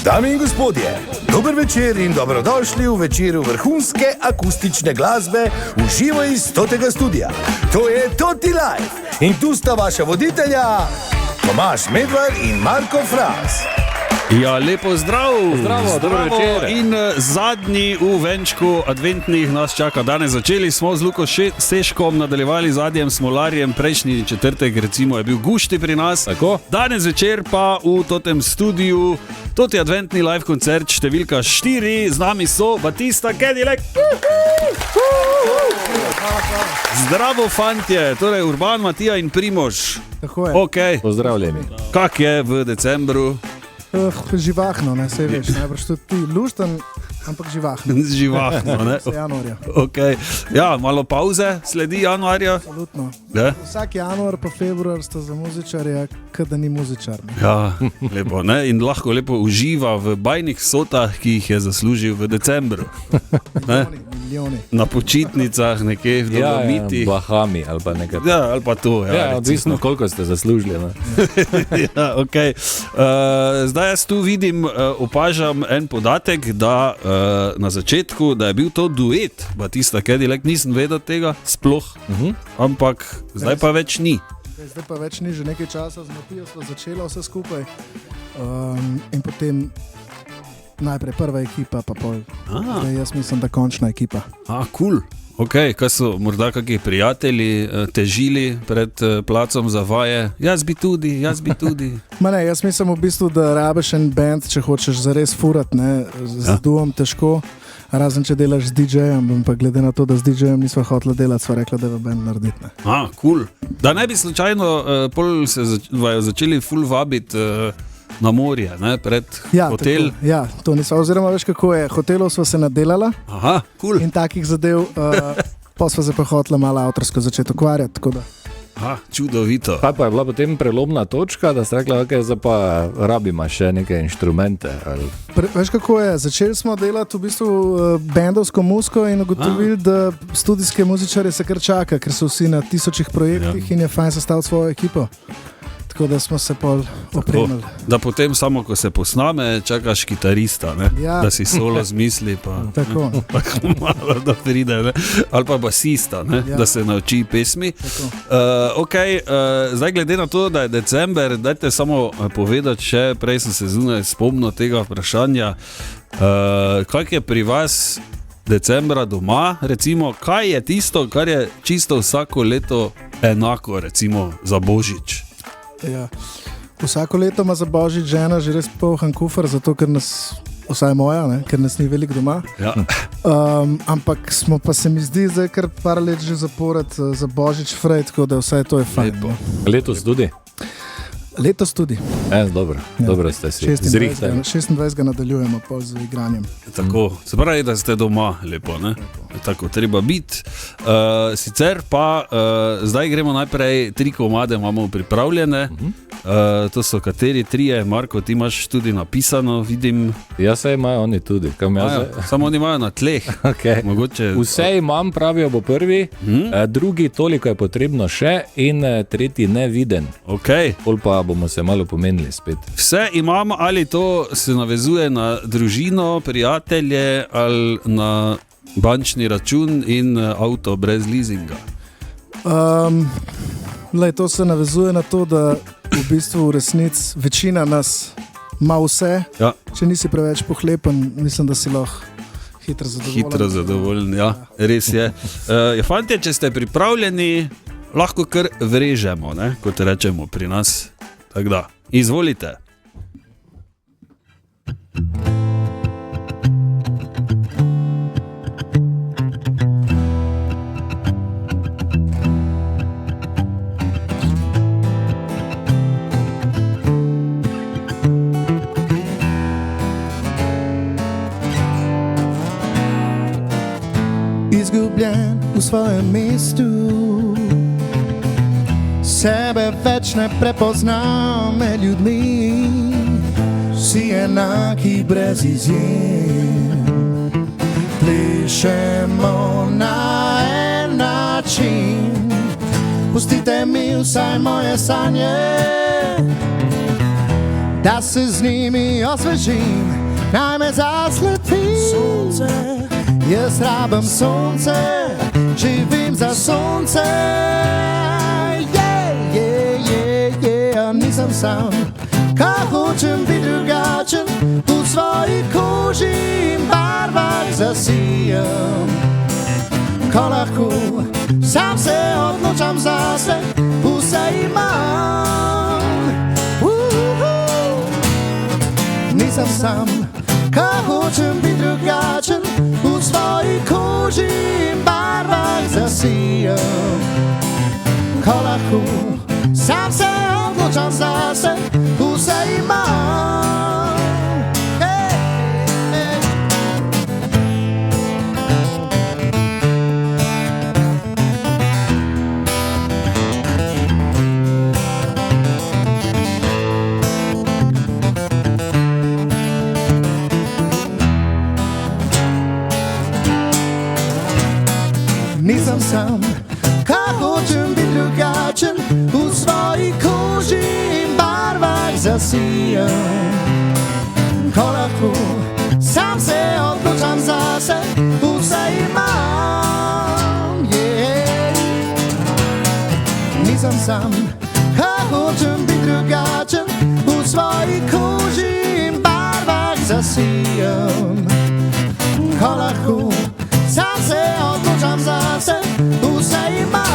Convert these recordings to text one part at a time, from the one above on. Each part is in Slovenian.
Dame in gospodje, dober večer in dobrodošli v večeru vrhunske akustične glasbe v živo iz Totega studia. To je Toti Live in tu sta vaša voditelja Tomaž Medvard in Marko Fras. Ja, lepo zdrav, dobro večer. In zadnji v venčku adventnih nas čaka danes. Začeli smo z Luko Seškom, nadaljevali z Adijem Smolarjem, prejšnji četrtek recimo je bil Gušti pri nas. Tako? Danes večer pa v Totem studiu Toti adventni live koncert številka 4, z nami so Batista Cadillac. Zdravo fantje, torej Urban, Matija in Primož. Tako je. Okay. Pozdravljeni. Kak je v decembru? Živahno, ne, sej veš, najbrž tudi ti, lušten, ampak živahno. Živahno, ne? Januarja. Okay. Ja, malo pauze sledi januarja. Absolutno. Ne? Vsak januar pa februar sta za muzičarja, kada ni muzičar. Ne? Ja, lepo, ne? In lahko lepo uživa v bajnih sotah, ki jih je zaslužil v decembru. Milijoni. Na počitnicah, nekje v Dolomitih. Bahami ali pa nekaj. Ja, ali pa to. Ja, odvisno koliko ste zaslužili. Ne? Ja, okay. Zdaj jaz tu vidim, opažam en podatek, da na začetku, da je bil to duet Batista Cadillac, nisem vedel tega sploh, ampak zdaj pa več ni. Zdaj pa več ni, že nekaj časa z Matijo smo začela vse skupaj in potem najprej prva ekipa, pa pol. Zdaj jaz mislim, da končna ekipa. Cool. Ok, kaj so morda kakšni prijatelji težili pred placom za vaje? Jaz bi tudi. Ma ne, jaz mislim v bistvu, da rabiš en band, če hočeš zares furat, ne, z duom težko, razen če delaš z DJ-jem, pa glede na to, da z DJ-jem nisva hotela delati, sva rekla, da je band narediti. Ne. Cool. Da ne bi slučajno pol se začeli ful vabiti na morje, ne, pred hotel. Tako, ja, to nisva, oziroma veš kako je, hotelov sva se nadelala. Cool. In takih zadev, pa sva se pa hotela malo avtorsko začeti ukvarjati, tako da. Čudovito. Kaj pa je bila potem prelomna točka, da ste rekla, ok, zdaj pa rabimo še neke inštrumente? Ali... Veš kako je, začeli smo delati v bistvu bendovsko muziko in ugotovili, da studijske muzičarje se kar čaka, ker so vsi na tisočih projektih in je fajn sestaviti svojo ekipo. Tako da smo se pol opremili. Da potem samo, ko se posname, čakaš kitarista, ne? Ja. Da si solo zmisli, pa malo da pride, ne? Ali pa basista, ne? Ja. Da se nauči pesmi. Zdaj glede na to, da je december, dajte samo povedati še, prej sem se zunaj spomnil tega vprašanja, kak je pri vas decembra doma, recimo, kaj je tisto, kar je čisto vsako leto enako, recimo za Božič? Ja. Vsako leto ima za Božič žena že res polhan kufer, zato ker nas, vsaj moja, ne, ker nas ni veliko doma. Ja. Ampak smo pa se mi zdi zdaj kar par let že zapored za Božič frej, tako da vsaj to je fajn. Letos tudi? Letos tudi. Dobro, dobro ste si zrihtali. 26. nadaljujemo pol z igranjem. Tako, se pravi, da ste doma, lepo, ne? Tako treba biti. Sicer pa zdaj gremo najprej, 3 komade imamo pripravljene. To so kateri 3, Marko, ti imaš tudi napisano, vidim. Ja, sej imajo oni tudi. Samo oni imajo na tleh. Okay. Mogoče... Vse imam, pravijo bo prvi, drugi toliko je potrebno še in tretji neviden. Pol pa bomo se malo pomenili spet. Vse imam, ali to se navezuje na družino, prijatelje ali na bančni račun in avto brez leasinga? To se navezuje na to, da v bistvu v resnici večina nas ima vse. Ja. Če nisi preveč pohlepen, mislim, da si lahko hitro zadovoljen. Ja, res je. Fantje, če ste pripravljeni, lahko kar vrežemo, ne, kot rečemo pri nas. Tako da, izvolite. Izgubljen v svojem mestu, sebe več ne prepoznam med ljudmi, vsi enaki brez izjem, plešemo na en način, pustite mi vsaj moje sanje, da se z njimi osvežim. naj me zasleti sonce. Jaz rabim sonce, živim za sonce. Nisem sam, kaj hočem biti drugačen, v svoji koži in barvah zasijem. Ko lahko sam se odločam zase, vse imam. Nisem sam, kaj hočem biti drugačen, v svoji koži in barvah zasijem. Ko lahko sam se odločam zase, vse imam. Nisem sam, kaj hočem biti drugačen, v svoji koži in barvah zasijem. Ko lahko sam se odločam zase, vse imam. Nisem sam, kaj hočem biti drugačen, v svoji koži in barvah zasijem. Ko lahko sam se odločam zase, vse imam.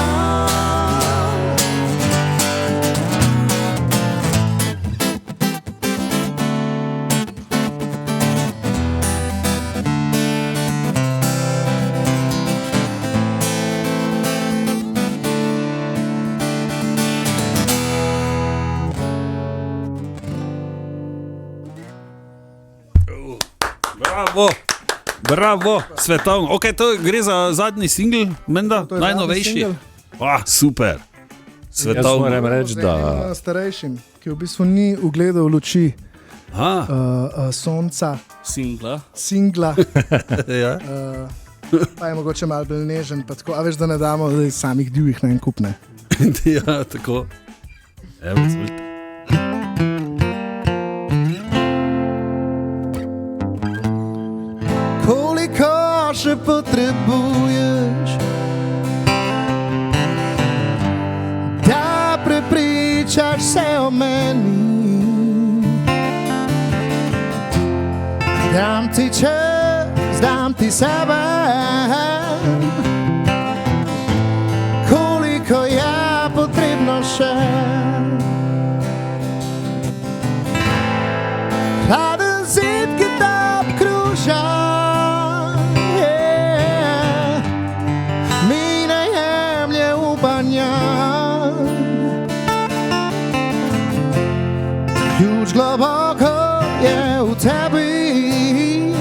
Bravo! Bravo, svetovno. Ok, to gre za zadnji singl, menda, najnovejši. Super. Jaz moram reči, da starejšim, ki v bistvu ni ugledal luči sonca, singla, Ja. pa je mogoče malo bolj nežen, pa tako, a veš, da ne damo samih divjih na en kup, ne. Ja, tako. Evo, izvolite. Koliko še potrebuješ, da prepričaš se o meni? Dam ti čas, dam ti sebe, koliko je potrebno še. Hladen zid, ki te obkruža, ključ globoko je v tebi,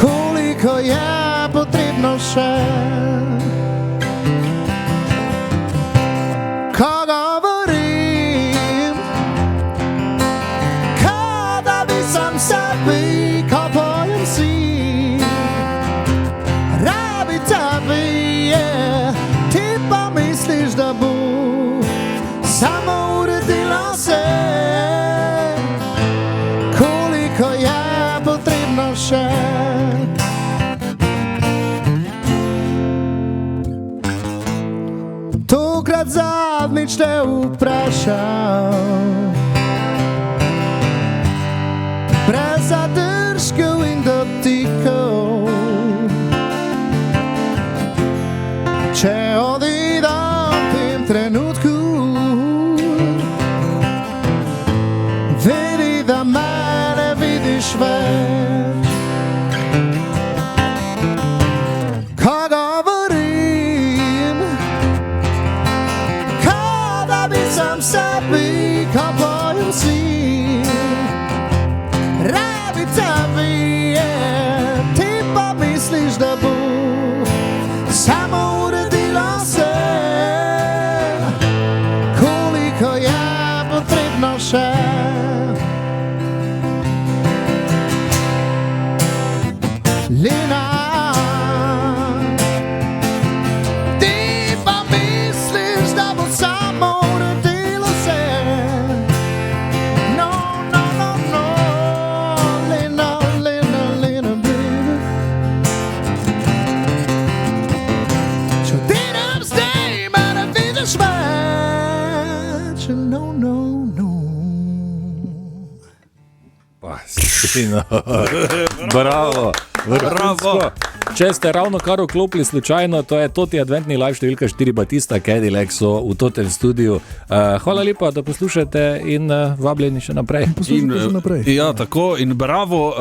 koliko je potrebno še. Ko govorim, ko da bi sam sebi, ko pojem si, rabi tebi, ti pa misliš, da bo samo uredila se, koliko je potrebno še. Tokrat zadnjič te vprašam, brez zadržkov in dotikov, če odidem v tem trenutku, vedi, da me ne vidiš več. Ko govorim, ko da bi sam sebi, ko pojem si, rabi tebi, ti pa misliš, da bo samo uredila se, koliko je potrebno še. Bravo. Vrhunsko. Če ste ravno kar vklopili slučajno, to je toti adventni live številka 4 Batista Cadillac so v totem studiu. Hvala lepa, da poslušate in vabljeni še naprej. Ja, tako in bravo.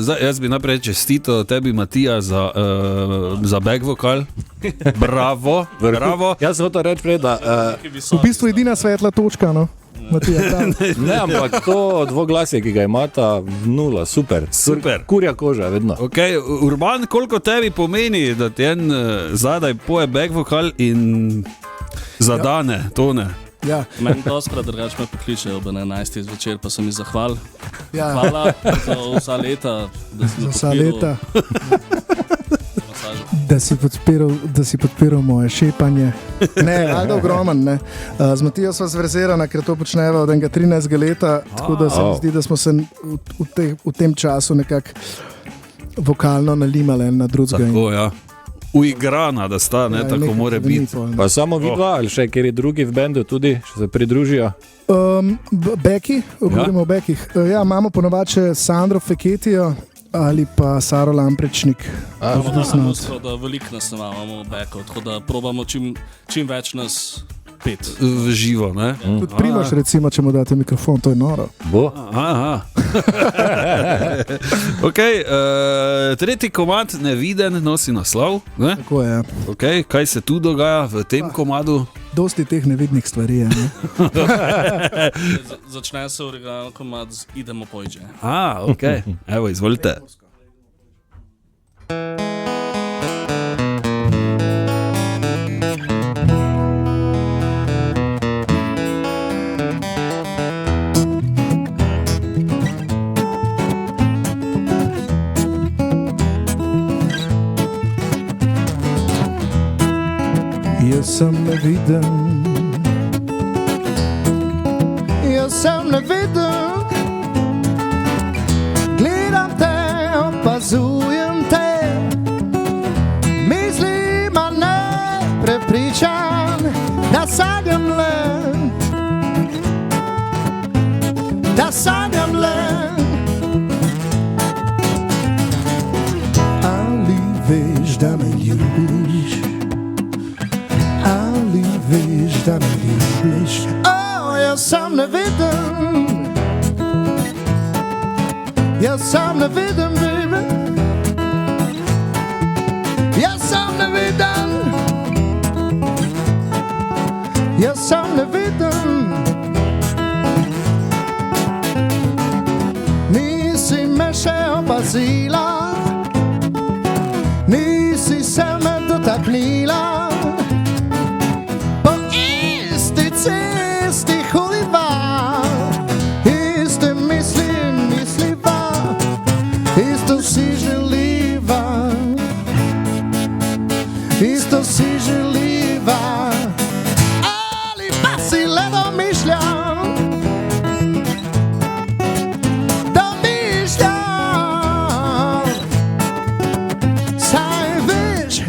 Jaz bi naprej čestito tebi, Matija, za back vokal. Bravo. Jaz sem hotel reči prej, da v bistvu edina svetla točka, no. Matija, ne, ampak to dvoglasje, ki ga imata, nula, super. Kurja koža, vedno. Okay, Urban, koliko tebi pomeni, da ti en zadaj poje back vokal in zadane tone? Ja. Meni doskrat drugače me pokličejo ob 11. zvečer, pa sem mi zahval. Ja. Hvala za vsa leta, da si podpiral. Da si podpiral moje šepanje. Ne, ajde ogromen, ne. Z Matijo sva zverzirana, ker to počneva od enega 13 leta, tako da se mi zdi, da smo se v tem času nekako vokalno nalimali en na drugega. Tako, ja. Uigrana, da sta, ne, tako more biti. Pa samo vidva, ali še kjer je drugi v bendu tudi, še se pridružijo? Beki, govorimo o Bekih. Ja, imamo ponovadi še Sandro Feketijo, ali pa Saro Lamprečnik. Veliko nas imamo bekov, tako da probamo čim več nas pet. V živo, ne? Tudi Primož, recimo, če mu date mikrofon, to je noro. Bo? Aha. Ok, tretji komad Neviden nosi naslov, ne? Tako je, ja. Ok, kaj se tu dogaja v tem komadu? Dosti teh nevidnih stvari je, ne? Začne se originalno komad z Idemo pojče. Ok, evo, izvolite. Jaz sem neviden, gledam te, opazujem te, mislim, a ne prepričan, da sanjam le, ali veš, da me ljubiš, ali veš, da me ljubiš. Jaz sem neviden, baby. Jaz sem neviden, nisi me še opazila, nisi se me dotaknila. Po isti cesti hodiva, iste misli misliva, isto si želiva, isto si želiva. Ali pa si le domišljam, saj veš,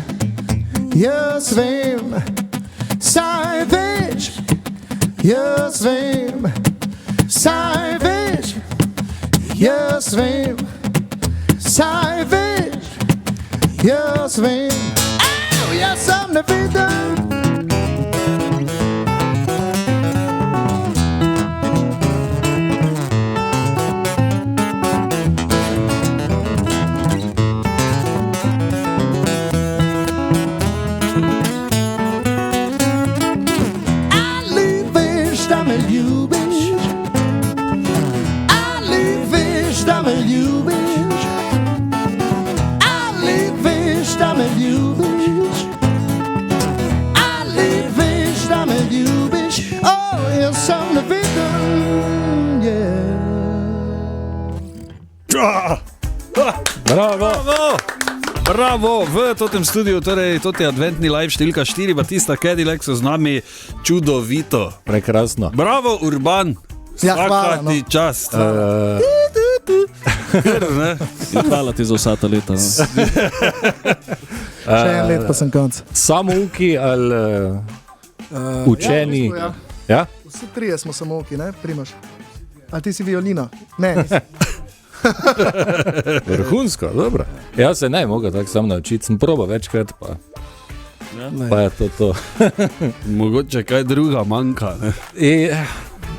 jaz vem, saj veš, jaz vem, saj veš, jaz vem, saj veš, jaz vem. Jaz sem neviden. Ali veš, da me ljubiš, ali veš, da me ljubiš, ali veš, da me ljubiš, ali veš, da me ljubiš. Jaz sem neviden, Bravo, v totem studiu, torej toti adventni live številka 4 Batista Cadillac so z nami, čudovito. Prekrasno. Bravo, Urban. Ja, hvala, Svaka ti čast. Hvala ti za vsa ta leta. še en let pa sem konc. Samouki ali učeni? Ja. Vsi trije smo samouki, ne? Primož. A ti si violina? Ne, nisem. Vrhunsko, dobro. Jaz se ne mogel tako sam naučiti, sem probal večkrat, pa je to. Mogoče kaj druga manjka. Ne?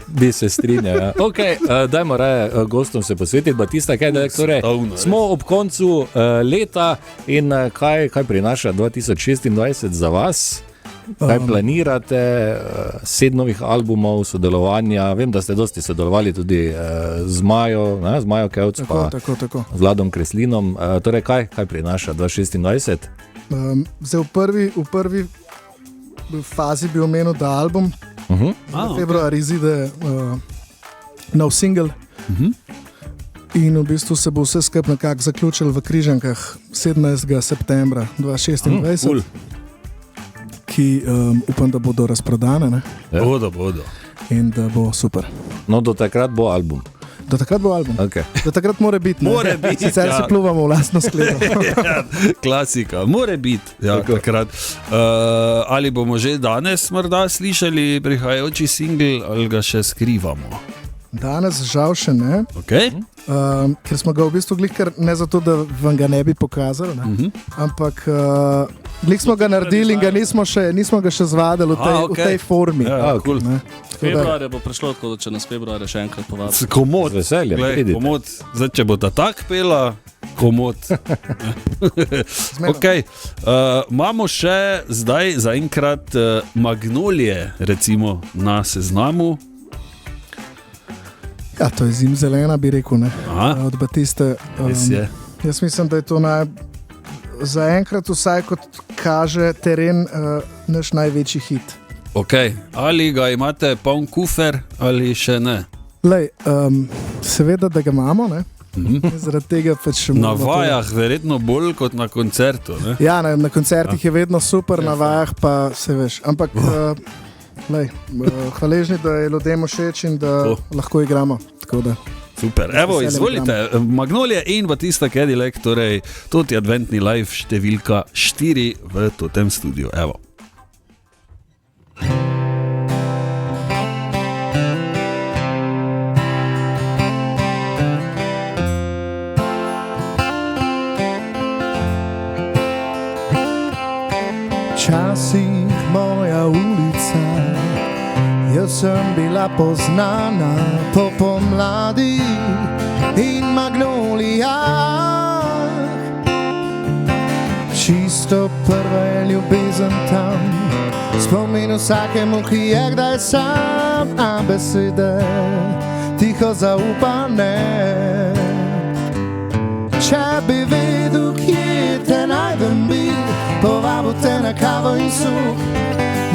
Bi se strinjal. Ja. Okay, dajmo raje gostom se posvetiti. Batista, torej, smo ob koncu leta in kaj prinaša 2026 za vas? Kaj planirate? 7 novih albumov, sodelovanja. Vem, da ste dosti sodelovali tudi z Majo Kevc, pa tako. z Vladom Kreslinom. Torej, kaj prinaša 2026? Zdaj v prvi fazi bi omenil, da album februar izide nov single in v bistvu se bo vse skupaj nekako zaključil v Križankah 17. septembra 2026, ki upam, da bodo razprodane, ne? Bodo. In da bo super. No, do takrat bo album. Do takrat bo album. Okay. Do takrat mora biti. Mora biti. Sicer si pluvamo v lastno skledo. Klasika, mora biti. Ja, takrat. Ali bomo že danes morda slišali prihajajoči singl ali ga še skrivamo? Danes žal še ne. Okay. Ker smo ga v bistvu glikar ne zato, da vam ga ne bi pokazali, ne? Ampak glik smo ga naredili in ga nismo ga še zvadili v tej formi. Ja, cool. Februarja bo prišlo, tako da če nas februarja še enkrat povabiti. Komod. Z veseljem, pridite. Komod. Zdaj, če bo ta tak pela, komod. Okay. Imamo še zdaj zaenkrat Magnolije, recimo, na seznamu. Ja, to je zimzelena, bi rekel, ne? Od Batiste. Jaz mislim, da je to zaenkrat vsaj kot kaže teren naš največji hit. Okay. Ali ga imate poln kufer ali še ne? Lej, seveda, da ga imamo, ne? Zaradi tega pač na vajah verjetno bolj kot na koncertu, ne? Ja, na koncertih je vedno super, na vajah pa se veš, ampak hvaležni, da je ljudem všeč in da lahko igramo, tako da super, evo, izvolite, Magnolije in Batista Cadillac, torej Toti adventni live številka 4 v Totem studiu, evo. Včasih moja ulica, jaz sem bila poznana po pomladi in magnolijah. Čisto prva je ljubezen tam, spomin vsakemu, ki je kdaj sam, a besede tiho zaupane. Če bi vedel, kje te najdem bi, povabil te na kavo in suh,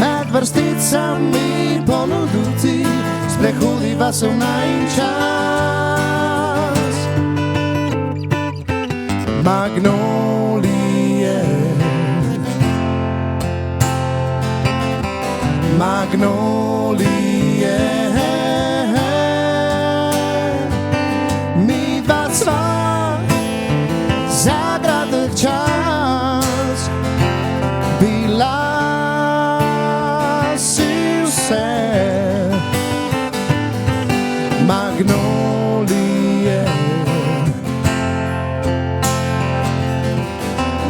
med vrsticami ponudil ti, sprehodiva se v najin čas. Magnolije, magnolije, mi dva sva za kratek čas, bila si vse. Magnolije,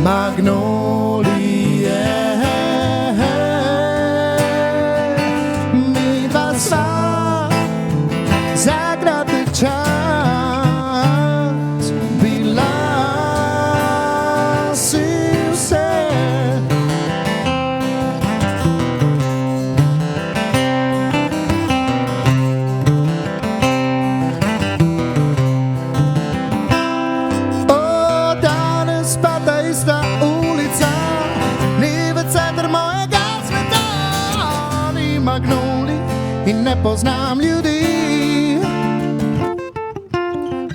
magnolije, mi dva sva za kratek čas, bila si vse. Danes pa ta ista ulica ni več center mojega sveta, ni magnolij in ne poznam ljudi.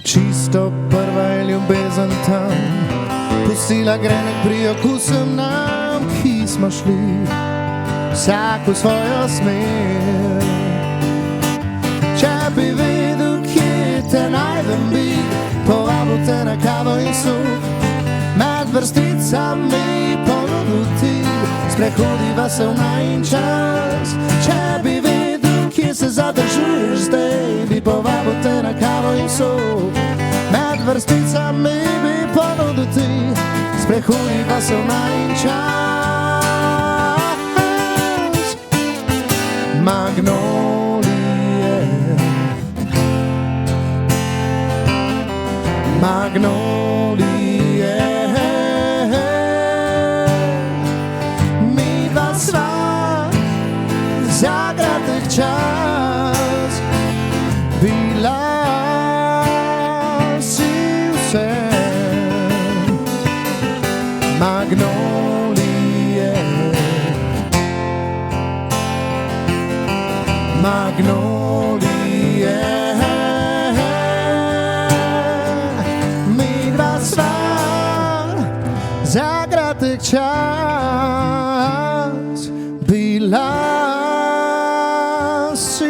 Čisto prva je ljubezen tam, pustila grenek pri okusem nam, ki smo šli vsak v svojo smer. Če bi vedel, kje te najdem bi, povabil te na kavo in suh, med vrsticami ponudil ti, sprehodiva se v najin čas. Če bi vedel, kje se zadržuješ zdaj, bi povabil te na kavo in suh, med vrsticami bi ponuditi, sprehodi pa so najin čas. Magnolije, magnolije, mi dva sva za kratek čas, bila si vse. Magnolije, magnolije, mi dva sva za kratek čas, bila si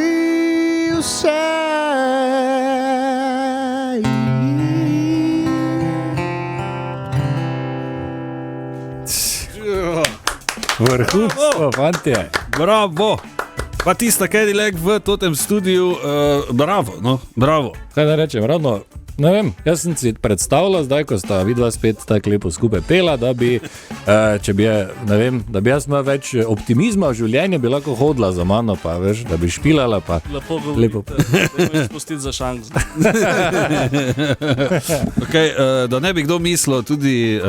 vse. Vrhunsko, fantje. Bravo! Pa tista Cadillac v totem studiu, bravo, no, bravo. Kaj da rečem, ravno, ne vem, jaz sem si predstavljal zdaj, ko sta vidva spet tako lepo skupaj pela, da bi, če bi, ne vem, da bi jaz imel več optimizma v življenju, bi lahko hodila za mano, pa veš, da bi špilala, pa Lepo govorite, da me spustiti za šank. Okay, da ne bi kdo mislil, tudi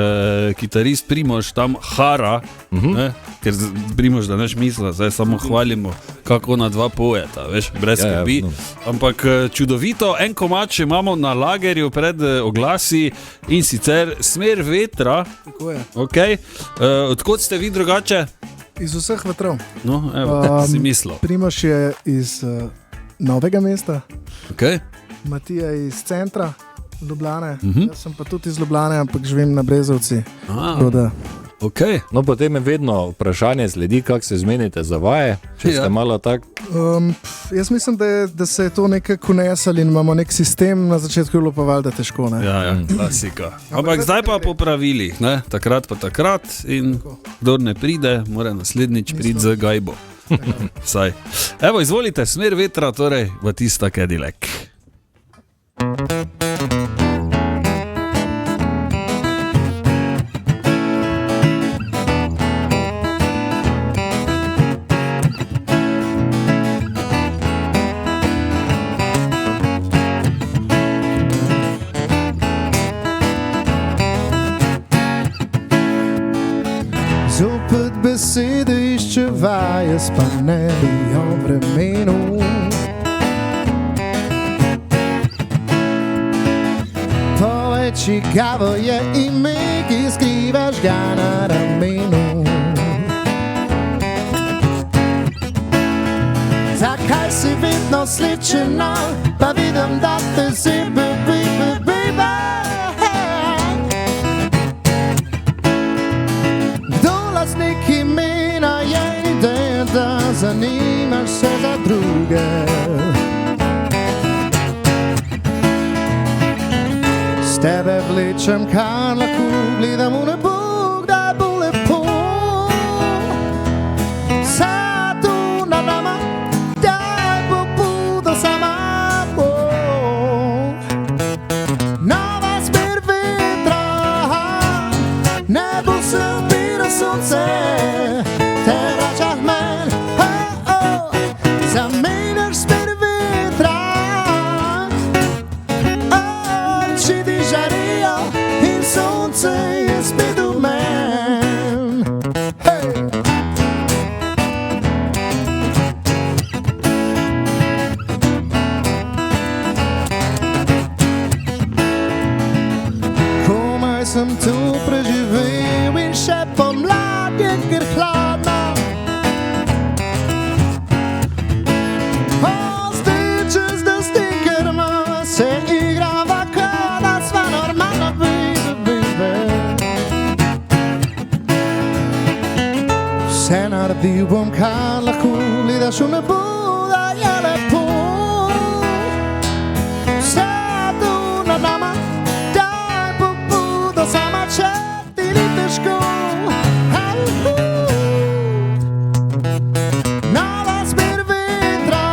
kitarist Primož tam hara, ne, ker Primož, da neš misla, zdaj samo hvalimo, kako ona dva pojeta, veš, brez skrbi. Ampak čudovito, en komat imamo na lagerju pred oglasi in sicer Smer vetra. Tako je. Okay. Odkot ste vi drugače? Iz vseh vetrov. No, evo, si mislil. Primož je iz Novega mesta, Okay. Matija iz centra Ljubljane, jaz sem pa tudi iz Ljubljane, ampak živim na Brezovci. Tako da Okay. No, potem je vedno vprašanje sledi, kako se zmenite za vaje, če ste malo tak. Jaz mislim, da se je to nekako unesali in imamo nek sistem, na začetku je bilo pa valjda težko. Ne? Ja, klasika. Ampak zdaj pa po pravilih, ne? Takrat pa takrat in kdor ne pride, mora naslednjič priti z gajbo. Vsaj. Evo, izvolite, Smer vetra, torej v tista Cadillac. Zopet besede iščevaje, pa ne bi o vremenu. Povej, čigavo je ime, ki skrivaš ga na ramenu. Zakaj si vedno sličena, pa vidim, da te zebe, baby, baby. Vlasnik imena je ideja, da zanimaš se za druge. S tebe vlečem, kar lahko gledam v nebo, kdaj bo lepo. Zato na nama, kdaj bo budo sama. Nova smer vetra, nebo se sonce te vrača v men, zamenjaš smer vetra, oči ti žarijo in sonce je spet v men. Komaj sem tu preživel in še pomlad je kar hladna. Ostičeš, da stikerma se igrava, kada sva normalna, baby, baby. Vse naredil bom, kar lahko gledaš v nebo, da je lepo. Vse tu nad nama, daj pobudo sama, če ti ni težko. Nova smer vetra,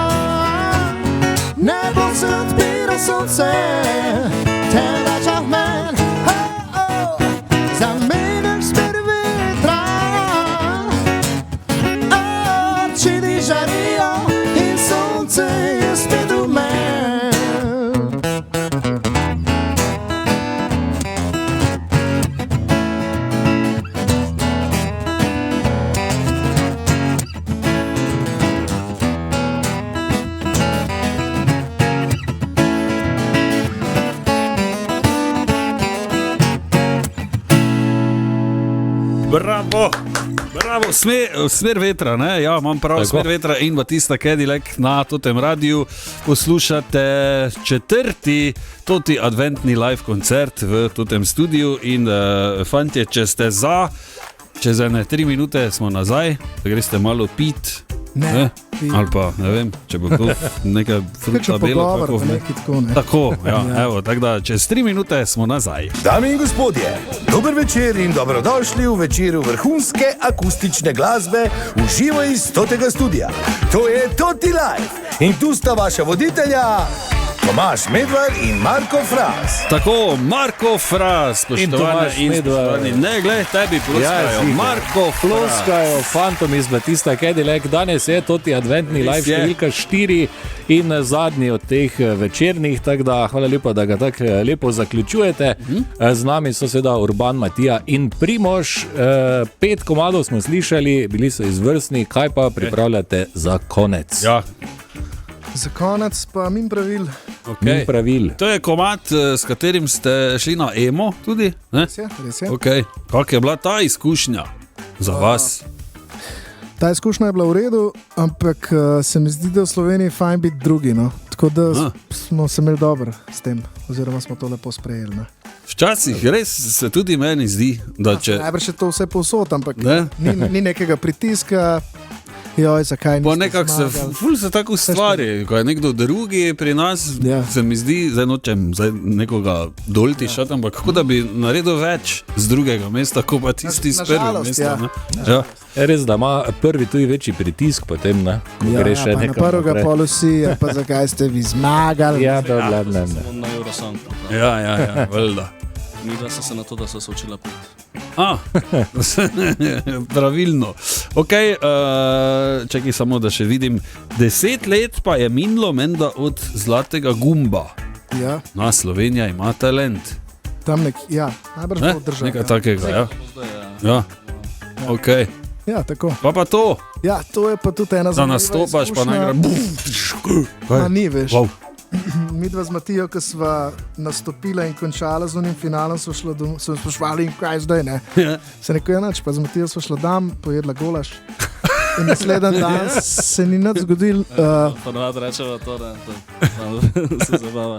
nebo se odpira sonce, te vrača Bravo, smer vetra, ne? Ja, imam prav, Tako. smer vetra in Batista Cadillac na totem radiju. Poslušate četrti toti adventni live koncert v totem studiu in fantje, če ste čez 3 minute smo nazaj, da greste malo pit. Ne, Ali pa, ne vem, če bo to nekaj fruta belo. pogovor, pa nekaj tako, ne. Tako, ja, evo, tako da čez 3 minute smo nazaj. Dame in gospodje, dober večer in dobrodošli v večeru vrhunske akustične glasbe v živo iz Totega studia. To je Toti Live in tu sta vaša voditelja Tomaž Medvar in Marko Fras. Tako, Marko Fras, spoštovane Tomaž in Medvar. spoštovani. Ne, glej, tebi ploskajo. ziher. Marko Fras. Ploskajo fantom iz Batista Cadillac. Danes je toti adventni live je. številka 4 in zadnji od teh večernih, tako da hvala lepa, da ga tako lepo zaključujete. Z nami so seveda Urban, Matija in Primož. 5 komadov smo slišali, bili so izvrstni, kaj pa pripravljate za konec? Ja, Za konec pa min pravil. Ni okay. pravil. To je komad, s katerim ste šli na emo tudi, ne? Res je. Okay. Kako je bila ta izkušnja za vas? Ta izkušnja je bila v redu, ampak se mi zdi, da je v Sloveniji fajn biti drugi. No? Tako da smo se imeli dobro s tem, oziroma smo to lepo sprejeli. Ne? Včasih res se tudi meni zdi, da če... Najbrž je to vse povsod, ampak Ne? ni nekega pritiska. Joj, zakaj Pa niste nekako se, zmagali? ful se tako stvari, ko je nekdo drugi pri nas, Ja. se mi zdi, zdaj nočem nekoga dolti šati, ampak kako da bi naredil več z drugega mesta, kot pa tisti z prvega nažalost, mesta. ja. Ne? Ja. Je res, da ima prvi tudi večji pritisk potem, ne? Ko gre še pa na nekam prvega naprej. polusi, pa zakaj ste vi zmagali? Ja, dobro, ne. On na Eurosong. Ja, valjda. Midva sta se na to, da so se učila peti. Pravilno. Okay, čakaj samo, da še vidim. 10 let pa je minilo menda od Zlatega gumba. Ja, Na, Slovenija ima talent. tam najbrž Ne? bo držal. Nekaj takega, ja. Zdaj, ja. Ja. Okay. Ja, tako. Pa to, Ja, to je pa tudi ena da zanimiva nastopaš, pa izkušnja. najgre. Ma ni, veš. Wow. Mi dva z Matijo, ki sva nastopila in končala z unim finalom, so me sprašvali, in kaj zdaj, ne? Ja. Se neko enač, pa z Matijo sva šla dam, pojedla golaž. In naslednji dan se ni nič zgodil. Ponovadi rečemo to, da se zabava.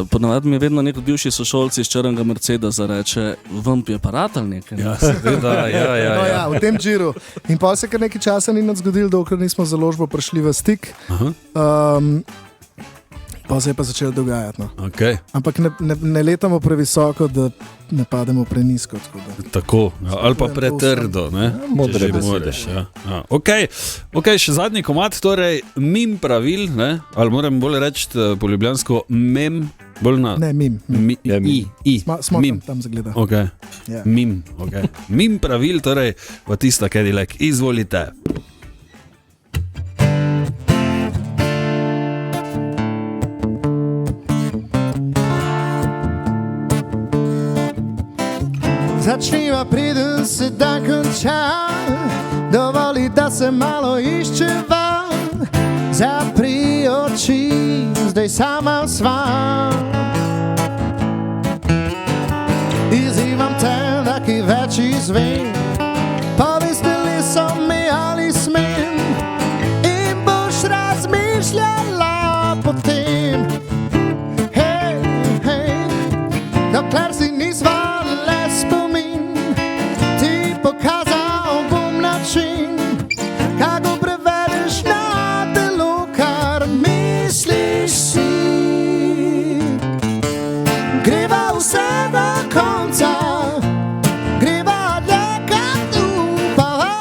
Ponovadi mi vedno neki bivši sošolci iz črnega Mercedesa reče, vam je aparat ali nekaj. Ja, seveda, ja. No, ja, v tem džiru. In pa se kar nekaj časa ni nič zgodil, dokler nismo z založbo prišli v stik. Pa se je pa začelo dogajati. No. Okay. Ampak ne letamo previsoko, da ne pademo prenisko. Tako, ja. Ali pa pretrdo, ne? modre Če že besede. moreš, ja. Ja. Okay, še zadnji komad, torej mim pravil, ne? Ali moram bolj reči po ljubljansko mem, bolj na... Ne, mim. Ja, mim. Smo mim. tam zagledali. Okay. Ja. Mim, okay. Mim pravil, torej Batista Cadillac, izvolite. Začniva, preden se dan konča, dovoli, da se malo iščeva. Zapri oči, zdaj sama sva. Izzivam te, da ki več izvem. Povestili so mi ali smem. In boš razmišljala potem. Hej, hej, dokler si nisva le spomin, ti pokazal bom način, kako prevedeš na delo, kar misliš si. Greva vse do konca, greva dlje kot upava,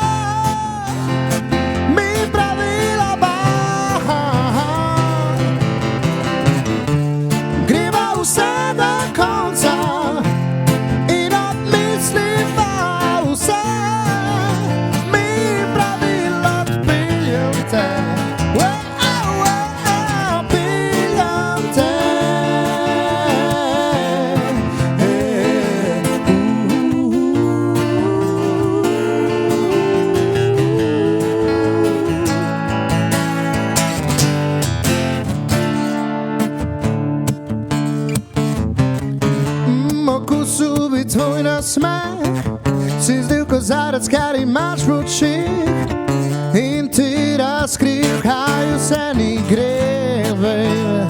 mi pravila ba. Greva vse do konca in odmisliva vse, mi pravila odpeljem te. Peljem te. Okusu bi tvoj nasmeh, si zdel, ko kozarec, kar imaš v očih in ti razkril, kaj vse ni gre, baby.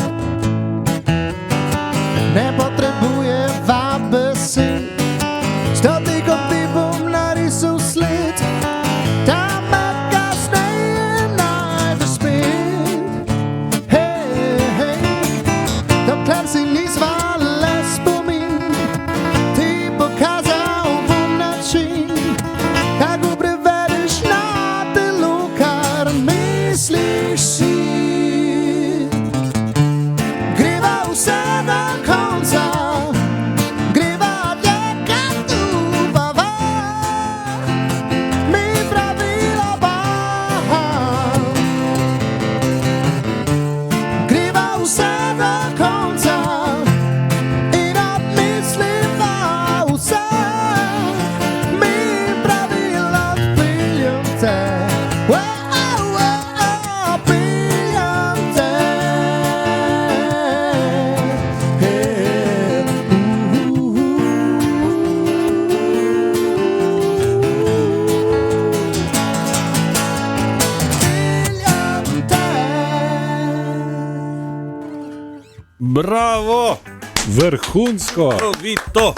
Ne potrebujeva besed, s dotikom ti bom narisal sled, tam me kasneje najdeš spet. Hej, hej, dokler si nisva le spomin, ti pokazal bom način, kako prevedeš na telo, kar misliš si. Greva vse do konca, greva dlje, kad upava, mi pravila pa. Greva vse do konca in odmisliva vse, mi pravila piljem te. Piljem te. Bravo, Vrhunsko. Vito.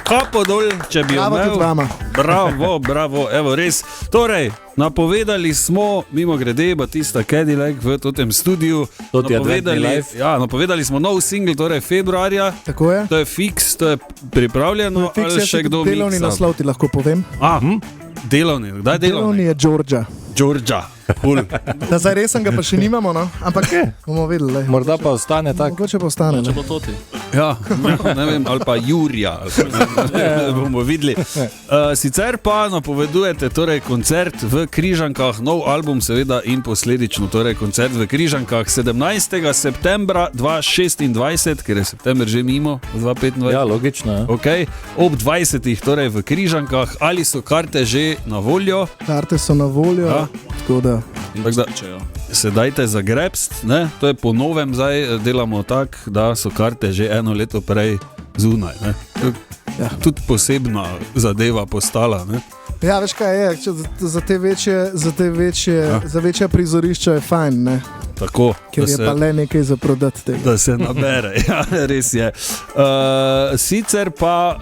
Kapo dol, če bi Bravo tudi imel. vama. Bravo, bravo, evo res. Torej, napovedali smo, mimo grede, Batista Cadillac v tem studiu. Toti adventni live. Ja, napovedali smo nov single, torej februarja. Tako je. To je fiks, to je pripravljeno, Fiks ali je še kdo delovni miksa? naslov, ti lahko povem. Delovni, kdaj Delovni delovni? je Georgia. Georgia, cool. Da zdaj res ga pa še nimamo, no? Ampak bomo videli. lej. Morda pa ostane tak. Mogoče pa ostane. Če ne. bo to ti. Ja, ne vem, ali pa Jurija, ali pa, ne bomo videli. Sicer pa napovedujete torej koncert v Križankah, nov album seveda in posledično torej koncert v Križankah 17. septembra 2026, ker je september že mimo, 2025. Ja, logično. Ja. Okay. Ob 20. torej v Križankah, ali so karte že na voljo? Karte so na voljo, Ja. tako da Tako da se dajte zagrebst, ne? To je po novem zdaj delamo tako, da so karte že eno leto prej zunaj. Ne? Ja. Tudi posebna zadeva postala. Ne? Ja, veš kaj je, za večja prizorišča je fajn, ne? Tako, Ker je pa le nekaj za prodati tega. da se nabere, ja, res je. Sicer pa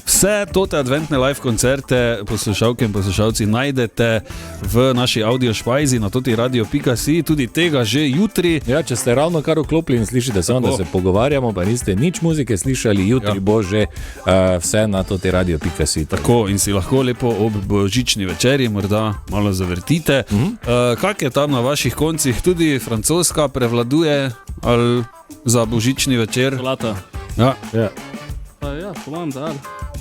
vse tote adventne live koncerte poslušalke in poslušalci najdete v naši audio špajzi na totiradio.si, tudi tega že jutri. Ja, če ste ravno kar vklopili in slišite samo, da se pogovarjamo, pa niste nič muzike slišali, jutri Ja. bo že vse na totiradio.si. Tako, in si lahko lepo ob božični večerji morda malo zavrtite. Kak je tam na vaših koncih, tudi francoska prevladuje ali za božični večer? Zlata. Ja. Ja. Pa ja, po mojem, da.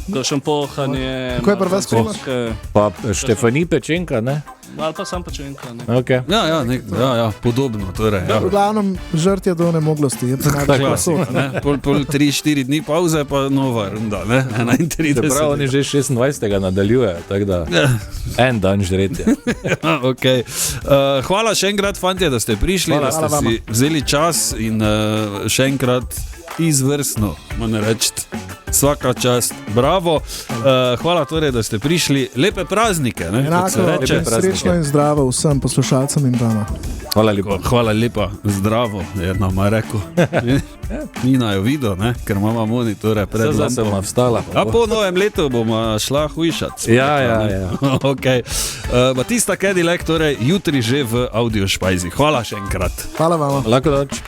Kakšen pohanje. Kako je pri vas, francoske, Pa Štefani Pečenka, ne? ali pa sam pečenka. Ne. Okay. Ja, podobno. Torej, ja. V glavnem žrtje do nemoglosti, je pa najbolj Klasika, ne? Pol 3-4 dni pauze, pa nova runda, ne? 31. Čeprav oni že 26. nadaljujejo, tako da en dan žretje. Ja, okay. Hvala še enkrat, fantje, da ste prišli, Hvala, da ste hvala si vzeli čas in še enkrat izvrstno, moram reči, vsaka čast, bravo. Hvala torej, da ste prišli, lepe praznike. Ne, kot se enako, reče. srečno in zdravo vsem poslušalcem in vama. Hvala lepa. Hvala lepa, zdravo, je nama rekel. Nina jo videl, ne? Ker imamo monitore pred Zdaj sem lampo. vstala. A po novem letu bomo šla hujšati. Ja. Okay. Batista Cadillac, torej jutri že v audio špajzi. Hvala še enkrat. Hvala vam. Lahko noč.